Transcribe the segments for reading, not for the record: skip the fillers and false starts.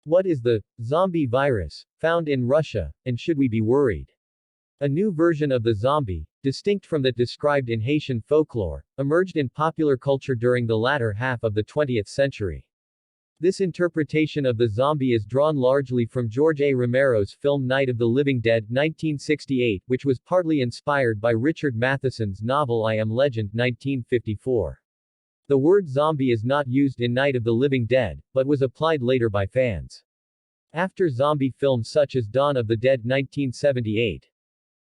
What is the zombie virus found in Russia, and should we be worried? A new version of the zombie, distinct from that described in Haitian folklore, emerged in popular culture during the latter half of the 20th century. This interpretation of the zombie is drawn largely from George A. Romero's film Night of the Living Dead 1968, which was partly inspired by Richard Matheson's novel I Am Legend 1954. The word zombie is not used in Night of the Living Dead, but was applied later by fans. After zombie films such as Dawn of the Dead 1978.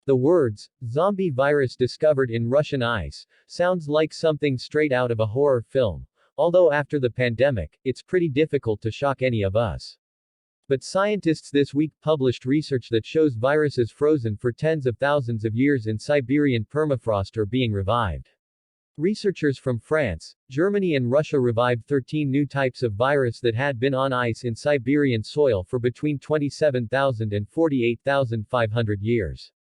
The words, zombie virus discovered in Russian ice, sounds like something straight out of a horror film. Although after the pandemic, it's pretty difficult to shock any of us. But scientists this week published research that shows viruses frozen for tens of thousands of years in Siberian permafrost are being revived. Researchers from France, Germany and Russia revived 13 new types of virus that had been on ice in Siberian soil for between 27,000 and 48,500 years.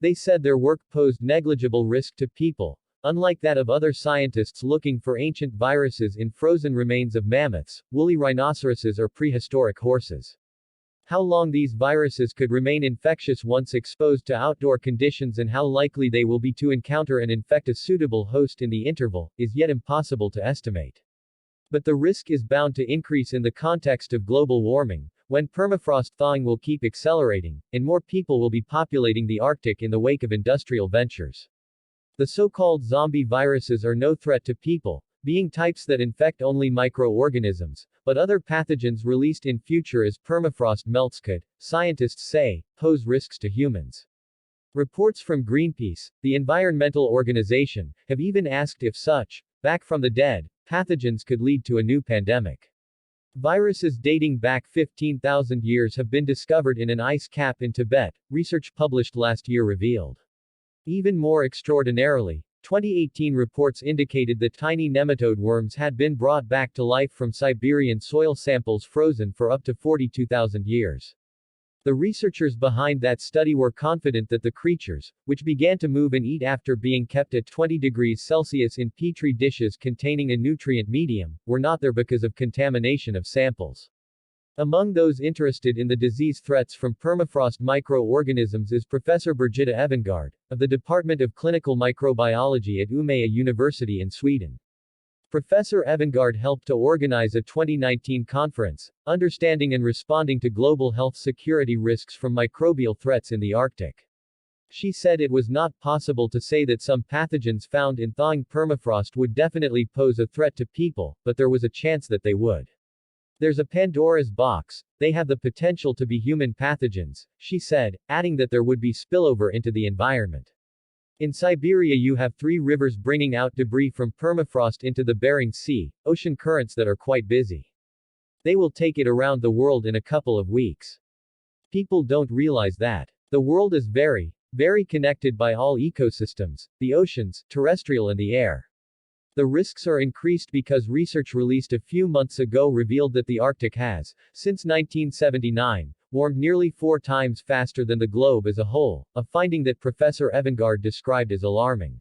They said their work posed negligible risk to people, unlike that of other scientists looking for ancient viruses in frozen remains of mammoths, woolly rhinoceroses or prehistoric horses. How long these viruses could remain infectious once exposed to outdoor conditions and how likely they will be to encounter and infect a suitable host in the interval, is yet impossible to estimate. But the risk is bound to increase in the context of global warming, when permafrost thawing will keep accelerating, and more people will be populating the Arctic in the wake of industrial ventures. The so-called zombie viruses are no threat to people, being types that infect only microorganisms, but other pathogens released in future as permafrost melts could, scientists say, pose risks to humans. Reports from Greenpeace, the environmental organization, have even asked if such, back from the dead, pathogens could lead to a new pandemic. Viruses dating back 15,000 years have been discovered in an ice cap in Tibet, research published last year revealed. Even more extraordinarily, 2018 reports indicated that tiny nematode worms had been brought back to life from Siberian soil samples frozen for up to 42,000 years. The researchers behind that study were confident that the creatures, which began to move and eat after being kept at 20 degrees Celsius in petri dishes containing a nutrient medium, were not there because of contamination of samples. Among those interested in the disease threats from permafrost microorganisms is Professor Birgitta Evengard, of the Department of Clinical Microbiology at Umeå University in Sweden. Professor Evengard helped to organize a 2019 conference, Understanding and Responding to Global Health Security Risks from Microbial Threats in the Arctic. She said it was not possible to say that some pathogens found in thawing permafrost would definitely pose a threat to people, but there was a chance that they would. There's a Pandora's box, they have the potential to be human pathogens, she said, adding that there would be spillover into the environment. In Siberia you have 3 rivers bringing out debris from permafrost into the Bering Sea, ocean currents that are quite busy. They will take it around the world in a couple of weeks. People don't realize that. The world is very, very connected by all ecosystems, the oceans, terrestrial and the air. The risks are increased because research released a few months ago revealed that the Arctic has, since 1979, warmed nearly 4 times faster than the globe as a whole, a finding that Professor Evengard described as alarming.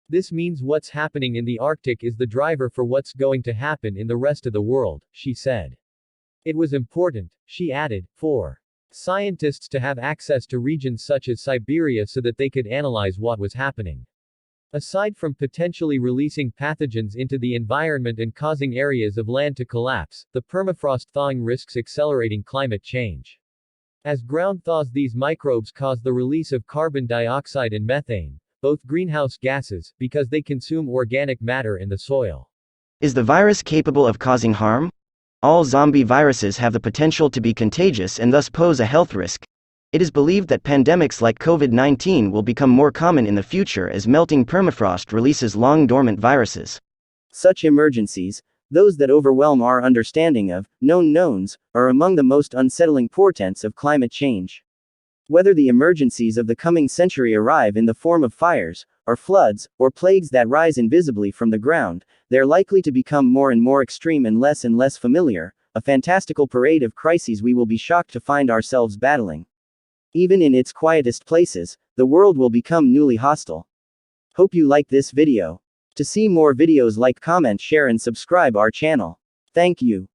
This means what's happening in the Arctic is the driver for what's going to happen in the rest of the world, she said. It was important, she added, for scientists to have access to regions such as Siberia so that they could analyze what was happening. Aside from potentially releasing pathogens into the environment and causing areas of land to collapse, the permafrost thawing risks accelerating climate change. As ground thaws, these microbes cause the release of carbon dioxide and methane, both greenhouse gases, because they consume organic matter in the soil. Is the virus capable of causing harm? All zombie viruses have the potential to be contagious and thus pose a health risk. It is believed that pandemics like COVID-19 will become more common in the future as melting permafrost releases long-dormant viruses. Such emergencies, those that overwhelm our understanding of known knowns, are among the most unsettling portents of climate change. Whether the emergencies of the coming century arrive in the form of fires, or floods, or plagues that rise invisibly from the ground, they're likely to become more and more extreme and less familiar, a fantastical parade of crises we will be shocked to find ourselves battling. Even in its quietest places, the world will become newly hostile. Hope you like this video. To see more videos, like, comment, share and subscribe our channel. Thank you.